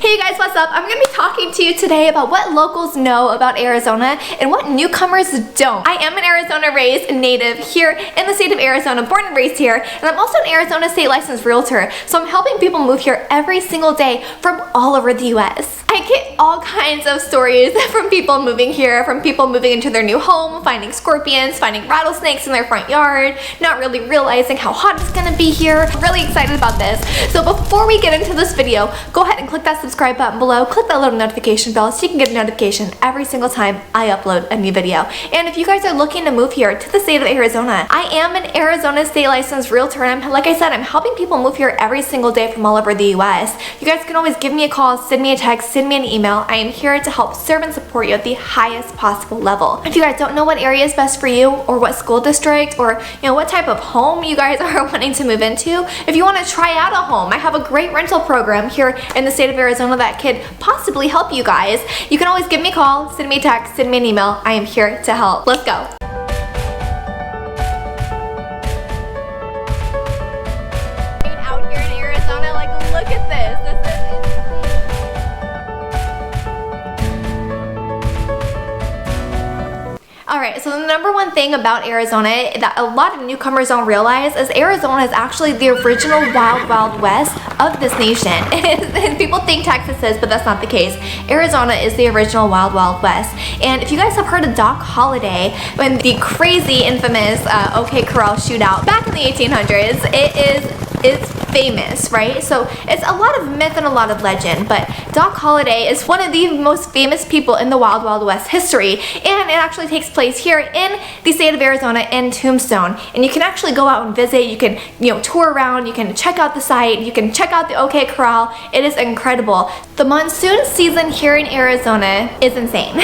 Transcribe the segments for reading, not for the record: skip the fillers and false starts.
Hey guys, what's up? I'm going to be talking to you today about what locals know about Arizona and what newcomers don't. I am an Arizona-raised native here in the state of Arizona, born and raised here, and I'm also an Arizona state licensed realtor, so I'm helping people move here every single day from all over the US. I get all kinds of stories from people moving here, from people moving into their new home, finding scorpions, finding rattlesnakes in their front yard, not really realizing how hot it's going to be here. I'm really excited about this. So before we get into this video, go ahead and click that subscribe button below, click that little notification bell so you can get a notification every single time I upload a new video. And if you guys are looking to move here to the state of Arizona, I am an Arizona state licensed realtor, and like I said, I'm helping people move here every single day from all over the US. You guys can always give me a call, send me a text, send me an email. I am here to help serve and support you at the highest possible level. If you guys don't know what area is best for you, or what school district, or what type of home you guys are wanting to move into, if you want to try out a home, I have a great rental program here in the state of Arizona that could possibly help you guys. You can always give me a call, send me a text, send me an email. I am here to help. Let's go. Out here in Arizona, like, look at this. This is insane. Alright, so the number one thing about Arizona that a lot of newcomers don't realize is Arizona is actually the original wild, wild west of this nation. People think Texas is, but that's not the case. Arizona is the original wild, wild west. And if you guys have heard of Doc Holliday, when the crazy, infamous OK Corral shootout back in the 1800s, it's famous, right? So it's a lot of myth and a lot of legend, but Doc Holliday is one of the most famous people in the Wild Wild West history, and it actually takes place here in the state of Arizona in Tombstone. And you can actually go out and visit, you can tour around, you can check out the site, you can check out the OK Corral. It is incredible. The monsoon season here in Arizona is insane.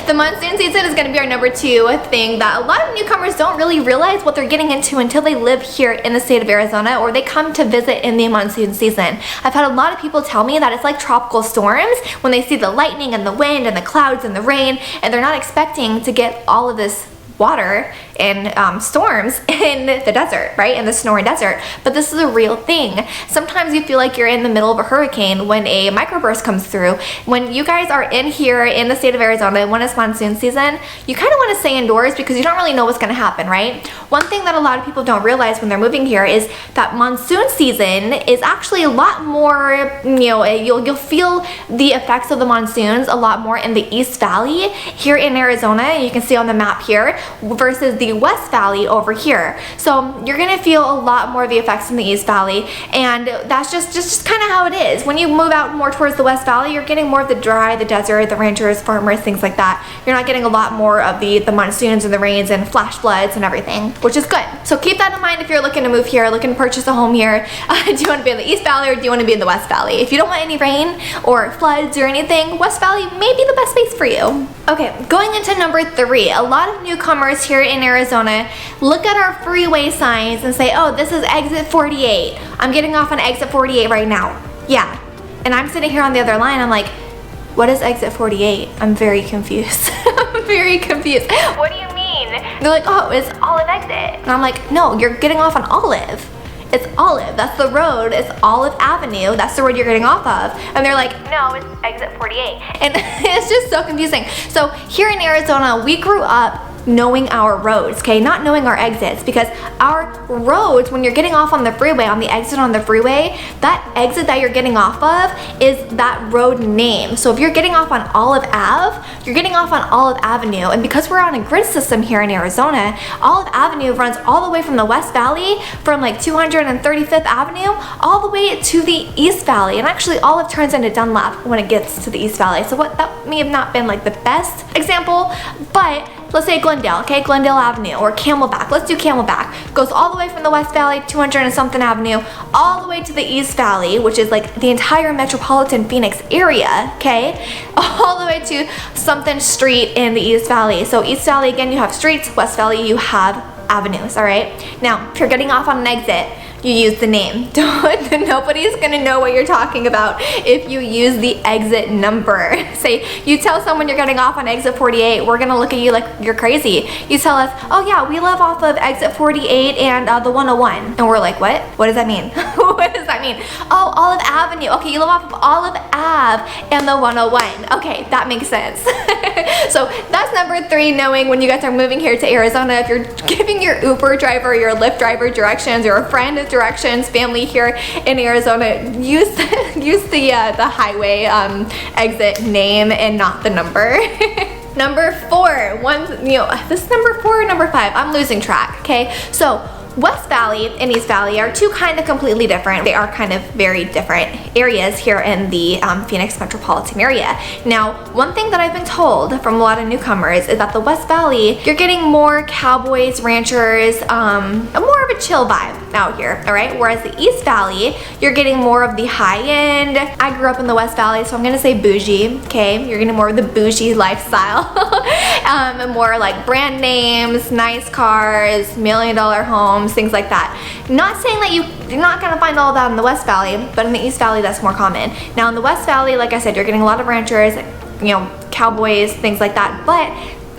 The monsoon season is going to be our number two thing that a lot of newcomers don't really realize what they're getting into until they live here in the state of Arizona or they come to visit in the monsoon season. I've had a lot of people tell me that it's like tropical storms when they see the lightning and the wind and the clouds and the rain, and they're not expecting to get all of this water and storms in the desert, right? In the snowy desert. But this is a real thing. Sometimes you feel like you're in the middle of a hurricane when a microburst comes through. When you guys are in here in the state of Arizona when it's monsoon season, you kind of want to stay indoors because you don't really know what's going to happen, right? One thing that a lot of people don't realize when they're moving here is that monsoon season is actually a lot more, you'll feel the effects of the monsoons a lot more in the East Valley here in Arizona. You can see on the map here versus the West Valley over here. So you're gonna feel a lot more of the effects in the East Valley, and that's just kind of how it is. When you move out more towards the West Valley, you're getting more of the dry, the desert, the ranchers, farmers, things like that. You're not getting a lot more of the monsoons and the rains and flash floods and everything, which is good. So keep that in mind if you're looking to move here, looking to purchase a home here. Do you want to be in the East Valley or do you want to be in the West Valley? If you don't want any rain or floods or anything, West Valley may be the best space for you. Okay, going into number three, a lot of newcomers here in Arizona look at our freeway signs and say, oh, this is exit 48. I'm getting off on exit 48 right now. Yeah. And I'm sitting here on the other line, I'm like, what is exit 48? I'm very confused. I'm very confused. What do you mean? They're like, oh, it's Olive exit. And I'm like, no, you're getting off on Olive. It's Olive, that's the road, it's Olive Avenue, that's the road you're getting off of. And they're like, no, it's exit 48. And it's just so confusing. So here in Arizona, we grew up knowing our roads, okay, not knowing our exits, because our roads, when you're getting off on the freeway, on the exit on the freeway, that exit that you're getting off of is that road name. So if you're getting off on Olive Ave, you're getting off on Olive Avenue. And because we're on a grid system here in Arizona, Olive Avenue runs all the way from the West Valley, from like 235th Avenue, all the way to the East Valley. And actually Olive turns into Dunlap when it gets to the East Valley. So that may have not been like the best example, but let's say Glendale, okay, Glendale Avenue, or Camelback. Let's do Camelback. Goes all the way from the West Valley, 200 and something Avenue, all the way to the East Valley, which is like the entire metropolitan Phoenix area, okay, all the way to something street in the East Valley. So East Valley, again, you have streets. West Valley, you have avenues, all right? Now, if you're getting off on an exit, you use the name. Nobody's gonna know what you're talking about if you use the exit number. Say, you tell someone you're getting off on exit 48, we're gonna look at you like you're crazy. You tell us, oh yeah, we live off of exit 48 and the 101. And we're like, what? What does that mean? What does that mean? Oh, Olive Avenue. Okay, you live off of Olive Ave and the 101. Okay, that makes sense. So that's number 3, knowing when you guys are moving here to Arizona, if you're giving your Uber driver or your Lyft driver directions or a friend directions, family here in Arizona, use the highway exit name and not the number. Number 4, this is number 4 or number 5? I'm losing track, okay? So West Valley and East Valley are two kind of completely different. They are kind of very different areas here in the Phoenix metropolitan area. Now, one thing that I've been told from a lot of newcomers is that the West Valley, you're getting more cowboys, ranchers, more of a chill vibe out here, all right? Whereas the East Valley, you're getting more of the high end. I grew up in the West Valley, so I'm gonna say bougie, okay? You're getting more of the bougie lifestyle. More like brand names, nice cars, $1 million homes, things like that. Not saying that you're not gonna find all of that in the West Valley, but in the East Valley, that's more common. Now in the West Valley, like I said, you're getting a lot of ranchers, cowboys, things like that, but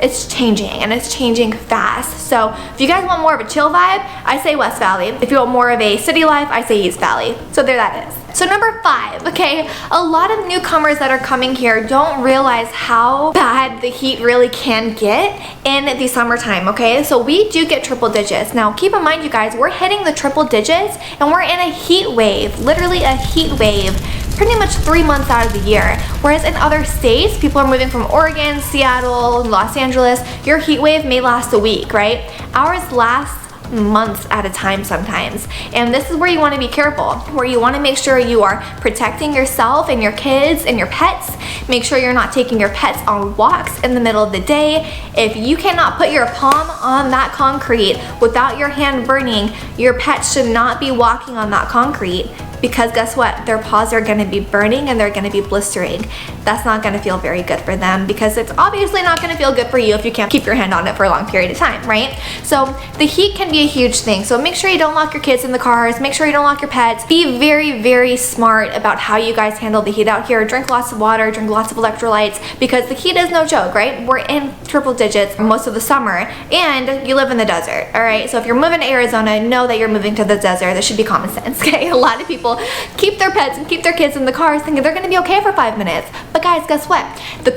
it's changing and it's changing fast. So if you guys want more of a chill vibe, I say West Valley. If you want more of a city life, I say East Valley. So there that is. So number 5, okay, a lot of newcomers that are coming here don't realize how bad the heat really can get in the summertime, okay? So we do get triple digits. Now keep in mind, you guys, we're hitting the triple digits and we're in a heat wave, literally a heat wave, pretty much 3 months out of the year. Whereas in other states, people are moving from Oregon, Seattle, Los Angeles, your heat wave may last a week, right? Ours lasts months at a time sometimes. And this is where you want to be careful, where you want to make sure you are protecting yourself and your kids and your pets. Make sure you're not taking your pets on walks in the middle of the day. If you cannot put your palm on that concrete without your hand burning, your pet should not be walking on that concrete, because guess what? Their paws are gonna be burning and they're gonna be blistering. That's not gonna feel very good for them, because it's obviously not gonna feel good for you if you can't keep your hand on it for a long period of time, right? So the heat can be a huge thing. So make sure you don't lock your kids in the cars, make sure you don't lock your pets. Be very, very smart about how you guys handle the heat out here. Drink lots of water, drink lots of electrolytes, because the heat is no joke, right? We're in triple digits most of the summer and you live in the desert, all right? So if you're moving to Arizona, know that you're moving to the desert. That should be common sense, okay? A lot of people keep their pets and keep their kids in the cars thinking they're gonna be okay for 5 minutes. But guys, guess what? The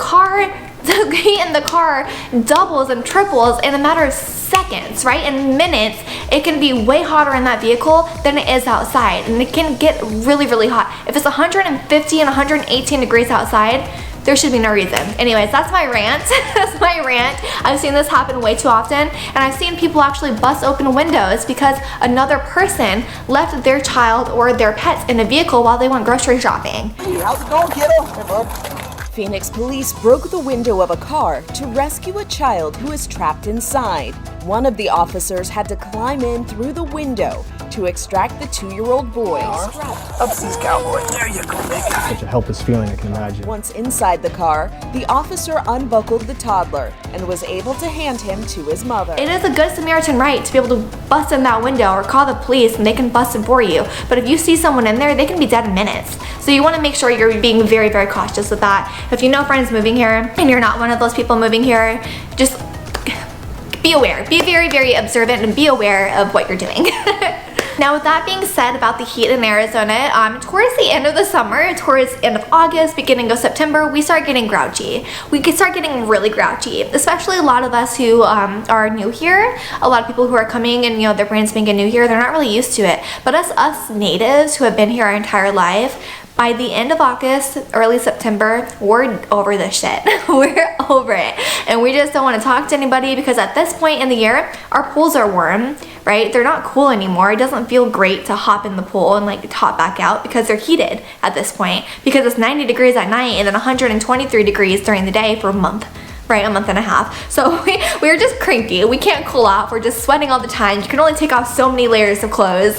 heat in the car doubles and triples in a matter of seconds, right? In minutes, it can be way hotter in that vehicle than it is outside. And it can get really, really hot. If it's 150 and 118 degrees outside, there should be no reason. Anyways, that's my rant. That's my rant. I've seen this happen way too often, and I've seen people actually bust open windows because another person left their child or their pets in a vehicle while they went grocery shopping. Hey, how's it going, kiddo? Hey, bud. Phoenix police broke the window of a car to rescue a child who is trapped inside. One of the officers had to climb in through the window to extract the 2-year-old boy. Upseas cowboy. There you go, big guy. Such a helpless feeling, I can imagine. Once inside the car, the officer unbuckled the toddler and was able to hand him to his mother. It is a good Samaritan right to be able to bust in that window or call the police and they can bust in for you. But if you see someone in there, they can be dead in minutes. So you want to make sure you're being very, very cautious with that. If you know friends moving here and you're not one of those people moving here, just be aware. Be very, very observant and be aware of what you're doing. Now, with that being said about the heat in Arizona, towards the end of the summer, towards the end of August, beginning of September, we start getting grouchy. We can start getting really grouchy, especially a lot of us who are new here. A lot of people who are coming and their brand spanking new here, they're not really used to it. But us natives who have been here our entire life, by the end of August, early September, we're over this shit. We're over it. And we just don't want to talk to anybody because at this point in the year, our pools are warm, right? They're not cool anymore. It doesn't feel great to hop in the pool and like hop back out because they're heated at this point, because it's 90 degrees at night and then 123 degrees during the day for a month. Right, a month and a half. So we're just cranky. We can't cool off. We're just sweating all the time. You can only take off so many layers of clothes.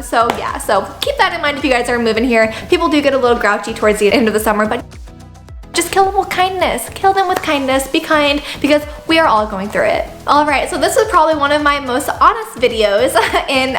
So yeah, so keep that in mind if you guys are moving here. People do get a little grouchy towards the end of the summer, but just kill them with kindness. Kill them with kindness. Be kind, because we are all going through it. Alright, so this is probably one of my most honest videos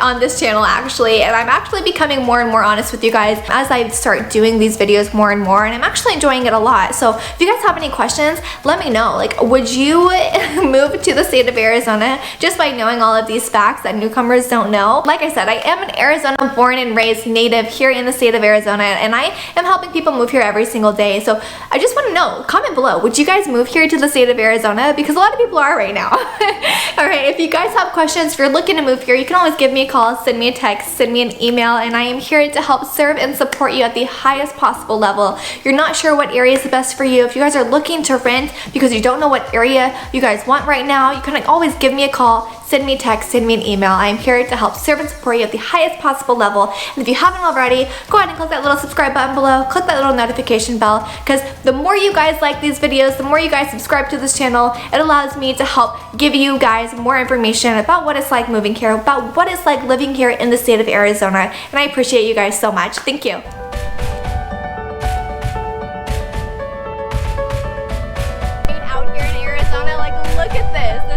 on this channel actually, and I'm actually becoming more and more honest with you guys as I start doing these videos more and more, and I'm actually enjoying it a lot. So if you guys have any questions, let me know. Like, would you move to the state of Arizona just by knowing all of these facts that newcomers don't know? Like I said, I am an Arizona born and raised native here in the state of Arizona, and I am helping people move here every single day. So I just want to know, comment below, would you guys move here to the state of Arizona? Because a lot of people are right now. Alright, if you guys have questions, if you're looking to move here, you can always give me a call, send me a text, send me an email, and I am here to help serve and support you at the highest possible level. You're not sure what area is the best for you. If you guys are looking to rent because you don't know what area you guys want right now, you can always give me a call, send me a text, send me an email. I'm here to help serve and support you at the highest possible level. And if you haven't already, go ahead and click that little subscribe button below, click that little notification bell, because the more you guys like these videos, the more you guys subscribe to this channel, it allows me to help give you guys more information about what it's like moving here, about what it's like living here in the state of Arizona. And I appreciate you guys so much. Thank you. Out here in Arizona, like, look at this.